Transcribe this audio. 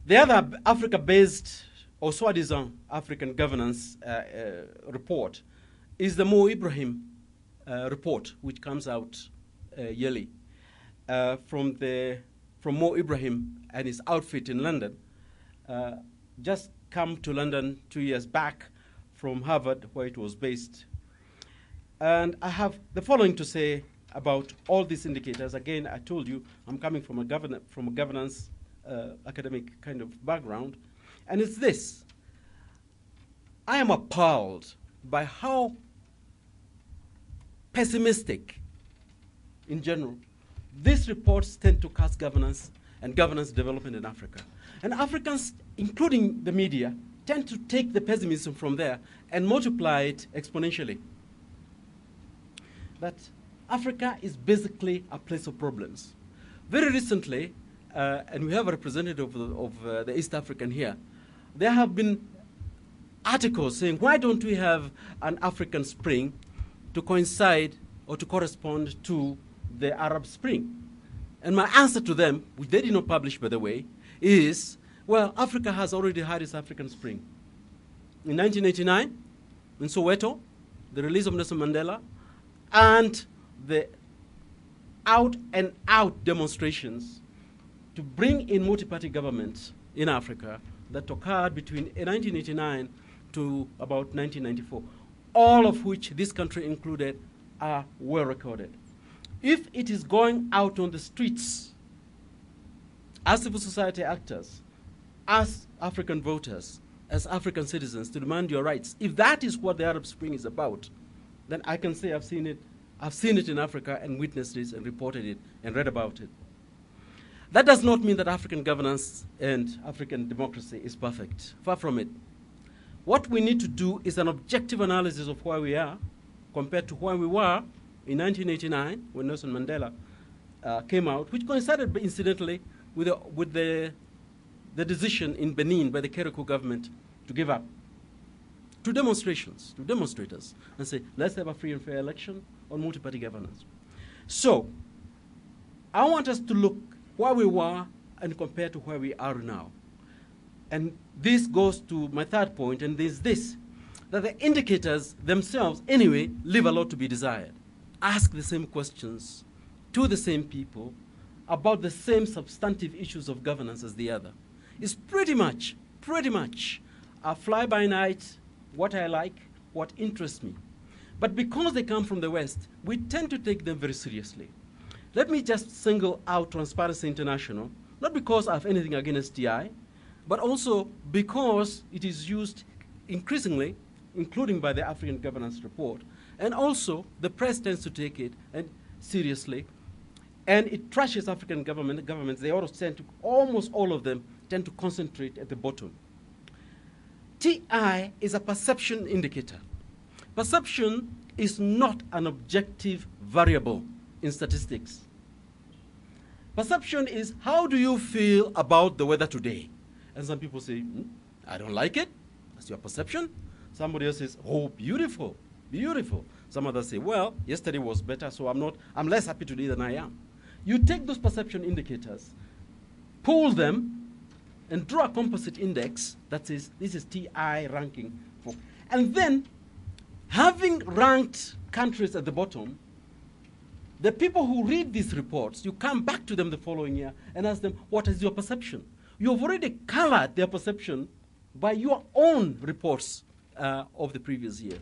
The other Africa-based or soi-disant African governance report is the Mo Ibrahim report, which comes out yearly from Mo Ibrahim and his outfit in London. Just come to London 2 years back from Harvard, where it was based. And I have the following to say about all these indicators. Again, I told you I'm coming from a governance academic kind of background, and it's this. I am appalled by how pessimistic, in general, these reports tend to cast governance and governance development in Africa. And Africans, including the media, tend to take the pessimism from there and multiply it exponentially. That Africa is basically a place of problems. Very recently, and we have a representative of the East African here, there have been articles saying, why don't we have an African Spring to coincide or to correspond to the Arab Spring? And my answer to them, which they did not publish, by the way, is, well, Africa has already had its African Spring. In 1989, in Soweto, the release of Nelson Mandela, and the out-and-out demonstrations to bring in multi-party government in Africa that occurred between 1989 to about 1994, all of which this country included are well recorded. If it is going out on the streets as civil society actors, as African voters, as African citizens to demand your rights, if that is what the Arab Spring is about, then I can say I've seen it in Africa and witnessed it and reported it and read about it. That does not mean that African governance and African democracy is perfect. Far from it. What we need to do is an objective analysis of where we are compared to where we were in 1989 when Nelson Mandela came out, which coincided, incidentally, with the decision in Benin by the Kérékou government to give up to demonstrations, to demonstrators, and say, let's have a free and fair election on multi-party governance. So, I want us to look where we were and compare to where we are now. And this goes to my third point, and there's this, that the indicators themselves, anyway, leave a lot to be desired. Ask the same questions to the same people about the same substantive issues of governance as the other. It's pretty much a fly-by-night, what I like, what interests me. But because they come from the West, we tend to take them very seriously. Let me just single out Transparency International, not because I have anything against TI, but also because it is used increasingly, including by the African Governance Report, and also the press tends to take it seriously, and it trashes African governments. They almost all of them tend to concentrate at the bottom. TI is a perception indicator. Perception is not an objective variable in statistics. Perception is, how do you feel about the weather today? And some people say, I don't like it. That's your perception. Somebody else says, oh, beautiful, beautiful. Some others say, well, yesterday was better, so I'm less happy today than I am. You take those perception indicators, pool them, and draw a composite index that says this is TI ranking. And then, having ranked countries at the bottom, the people who read these reports, you come back to them the following year and ask them, what is your perception? You've already colored their perception by your own reports of the previous year.